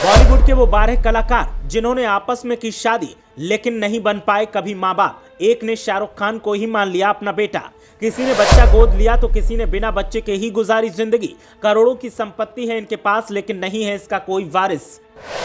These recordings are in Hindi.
बॉलीवुड के वो 12 कलाकार जिन्होंने आपस में की शादी लेकिन नहीं बन पाए कभी माँ बाप। एक ने शाहरुख खान को ही मान लिया अपना बेटा, किसी ने बच्चा गोद लिया तो किसी ने बिना बच्चे के ही गुजारी जिंदगी। करोड़ों की संपत्ति है इनके पास लेकिन नहीं है इसका कोई वारिस।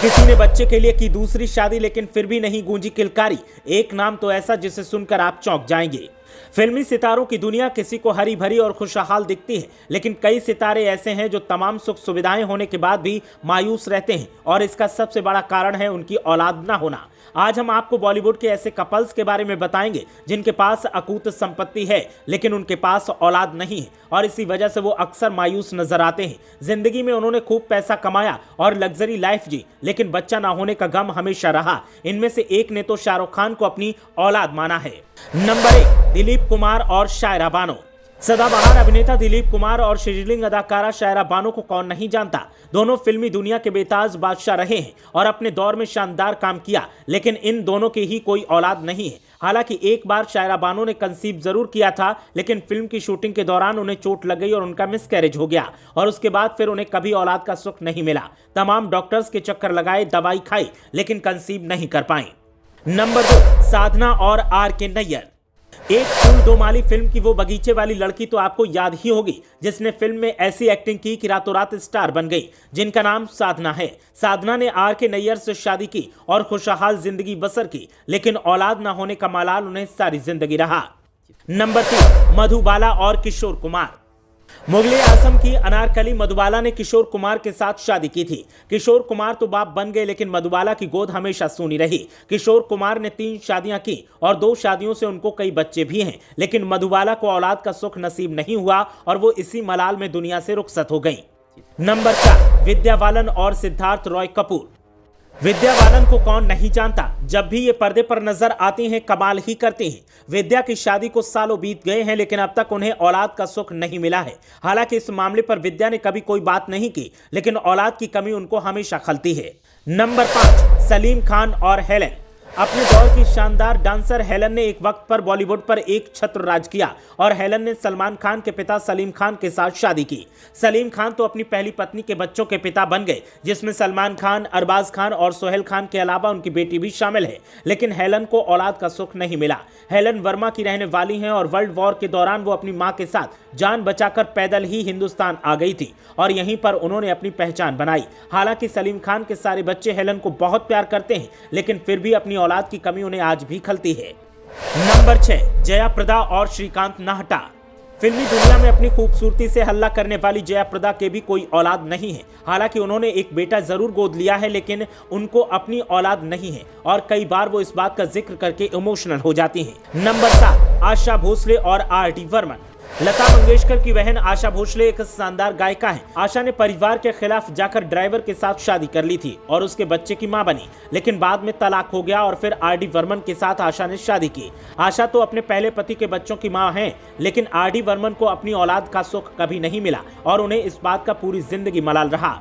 किसी ने बच्चे के लिए की दूसरी शादी लेकिन फिर भी नहीं गूंजी किलकारी। एक नाम तो ऐसा जिसे सुनकर आप चौंक जाएंगे। फिल्मी सितारों की दुनिया किसी को हरी भरी और खुशहाल दिखती है, लेकिन कई सितारे ऐसे हैं जो तमाम सुख सुविधाएं होने के बाद भी मायूस रहते हैं और इसका सबसे बड़ा कारण है उनकी औलाद ना होना। आज हम आपको बॉलीवुड के ऐसे कपल्स के बारे में बताएंगे जिनके पास अकूत संपत्ति है लेकिन उनके पास औलाद नहीं है और इसी वजह से वो अक्सर मायूस नजर आते हैं। जिंदगी में उन्होंने खूब पैसा कमाया और लग्जरी लाइफ जी, लेकिन बच्चा ना होने का गम हमेशा रहा। इनमें से एक ने तो शाहरुख खान को अपनी औलाद माना है। नंबर 1, दिलीप कुमार और शायरा बानो। सदाबहार अभिनेता दिलीप कुमार और शिजलिंग अदाकारा शायरा बानो को कौन नहीं जानता। दोनों फिल्मी दुनिया के बेताज बादशाह रहे हैं और अपने दौर में शानदार काम किया, लेकिन इन दोनों की ही कोई औलाद नहीं है। हालांकि एक बार शायरा बानो ने कंसीव जरूर किया था, लेकिन फिल्म की शूटिंग के दौरान उन्हें चोट लग गई और उनका मिसकैरेज हो गया और उसके बाद फिर उन्हें कभी औलाद का सुख नहीं मिला। तमाम डॉक्टर्स के चक्कर लगाए, दवाई खाई, लेकिन कंसीव नहीं कर पाए। नंबर 2, साधना और R.K. नैयर। एक फूल दो माली फिल्म की वो बगीचे वाली लड़की तो आपको याद ही होगी जिसने फिल्म में ऐसी एक्टिंग की कि रातों रात स्टार बन गई, जिनका नाम साधना है। साधना ने R.K. नैयर से शादी की और खुशहाल जिंदगी बसर की, लेकिन औलाद न होने का मलाल उन्हें सारी जिंदगी रहा। नंबर 3, मधुबाला और किशोर कुमार। मुगले आजम की अनारकली मधुबाला ने किशोर कुमार के साथ शादी की थी। किशोर कुमार तो बाप बन गए, लेकिन मधुबाला की गोद हमेशा सूनी रही। किशोर कुमार ने 3 शादियां की और 2 शादियों से उनको कई बच्चे भी हैं, लेकिन मधुबाला को औलाद का सुख नसीब नहीं हुआ और वो इसी मलाल में दुनिया से रुखसत हो गई। नंबर 4, विद्या बालन और सिद्धार्थ रॉय कपूर। विद्या बालन को कौन नहीं जानता, जब भी ये पर्दे पर नजर आती हैं कमाल ही करती हैं। विद्या की शादी को सालों बीत गए हैं, लेकिन अब तक उन्हें औलाद का सुख नहीं मिला है। हालांकि इस मामले पर विद्या ने कभी कोई बात नहीं की, लेकिन औलाद की कमी उनको हमेशा खलती है। नंबर 5, सलीम खान और हेलेन। अपने दौर की शानदार डांसर हेलन ने एक वक्त पर बॉलीवुड पर एक छत्र राज किया और हेलन ने सलमान खान के पिता सलीम खान के साथ शादी की। सलीम खान तो अपनी पहली पत्नी के बच्चों के पिता बन गए, जिसमें सलमान खान, अरबाज खान और सोहेल खान के अलावा उनकी बेटी भी शामिल है, लेकिन हेलन को औलाद का सुख नहीं मिला। हेलन वर्मा की रहने वाली हैं और वर्ल्ड वॉर के दौरान वो अपनी मां के साथ जान बचाकर पैदल ही हिंदुस्तान आ गई थी और यहीं पर उन्होंने अपनी पहचान बनाई। हालांकि सलीम खान के सारे बच्चे हेलन को बहुत प्यार करते हैं, लेकिन फिर भी अपनी औलाद की कमी उन्हें आज भी खलती है। नंबर 6, जया प्रदा और श्रीकांत नाहटा। फिल्मी दुनिया में अपनी खूबसूरती से हल्ला करने वाली जया प्रदा के भी कोई औलाद नहीं है। हालांकि उन्होंने एक बेटा जरूर गोद लिया है, लेकिन उनको अपनी औलाद नहीं है और कई बार वो इस बात का जिक्र करके इमोशनल हो जाती हैं। नंबर 7, आशा भोसले और R.D. बर्मन। लता मंगेशकर की बहन आशा भोसले एक शानदार गायिका हैं। आशा ने परिवार के खिलाफ जाकर ड्राइवर के साथ शादी कर ली थी और उसके बच्चे की मां बनी, लेकिन बाद में तलाक हो गया और फिर R.D. बर्मन के साथ आशा ने शादी की। आशा तो अपने पहले पति के बच्चों की मां हैं, लेकिन R.D. बर्मन को अपनी औलाद का सुख कभी नहीं मिला और उन्हें इस बात का पूरी जिंदगी मलाल रहा।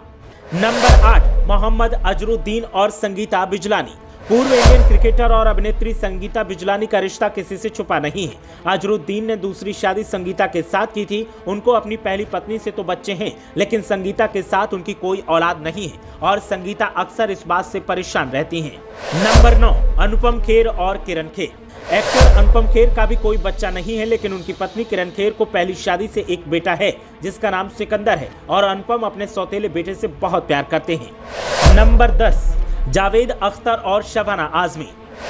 नंबर 8, मोहम्मद अजरुद्दीन और संगीता बिजलानी। पूर्व इंडियन क्रिकेटर और अभिनेत्री संगीता बिजलानी का रिश्ता किसी से छुपा नहीं है। अजरुद्दीन ने दूसरी शादी संगीता के साथ की थी। उनको अपनी पहली पत्नी से तो बच्चे हैं, लेकिन संगीता के साथ उनकी कोई औलाद नहीं है और संगीता अक्सर इस बात से परेशान रहती हैं। नंबर 9, अनुपम खेर और किरण खेर। एक्टर अनुपम खेर का भी कोई बच्चा नहीं है, लेकिन उनकी पत्नी किरण खेर को पहली शादी से एक बेटा है जिसका नाम सिकंदर है और अनुपम अपने सौतेले बेटे से बहुत प्यार करते हैं। नंबर 10, जावेद अख्तर और शबाना आजमी।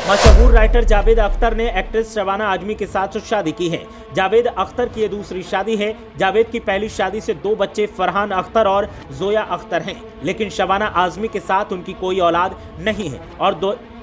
मशहूर राइटर जावेद अख्तर ने एक्ट्रेस शबाना आजमी के साथ शादी की है। जावेद अख्तर की ये दूसरी शादी है। जावेद की पहली शादी से 2 बच्चे फरहान अख्तर और जोया अख्तर हैं, लेकिन शबाना आजमी के साथ उनकी कोई औलाद नहीं है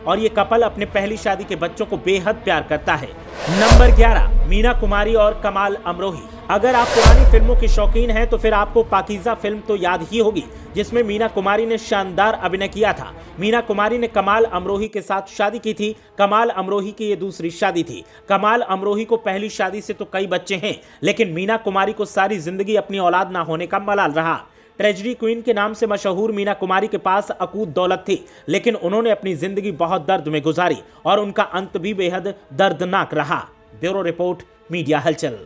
और ये कपल अपने पहली शादी के बच्चों को बेहद प्यार करता है। नंबर 11, मीना कुमारी और कमाल अमरोही। अगर आप पुरानी फिल्मों के शौकीन हैं तो फिर आपको पाकीज़ा फिल्म तो याद ही होगी, जिसमें मीना कुमारी ने शानदार अभिनय किया था। मीना कुमारी ने कमाल अमरोही के साथ शादी की थी। कमाल अमरोही की ये दूसरी शादी थी। कमाल अमरोही को पहली शादी से तो कई बच्चे हैं, लेकिन मीना कुमारी को सारी जिंदगी अपनी औलाद ना होने का मलाल रहा। ट्रेजेडी क्वीन के नाम से मशहूर मीना कुमारी के पास अकूत दौलत थी, लेकिन उन्होंने अपनी जिंदगी बहुत दर्द में गुजारी और उनका अंत भी बेहद दर्दनाक रहा। ब्यूरो रिपोर्ट, मीडिया हलचल।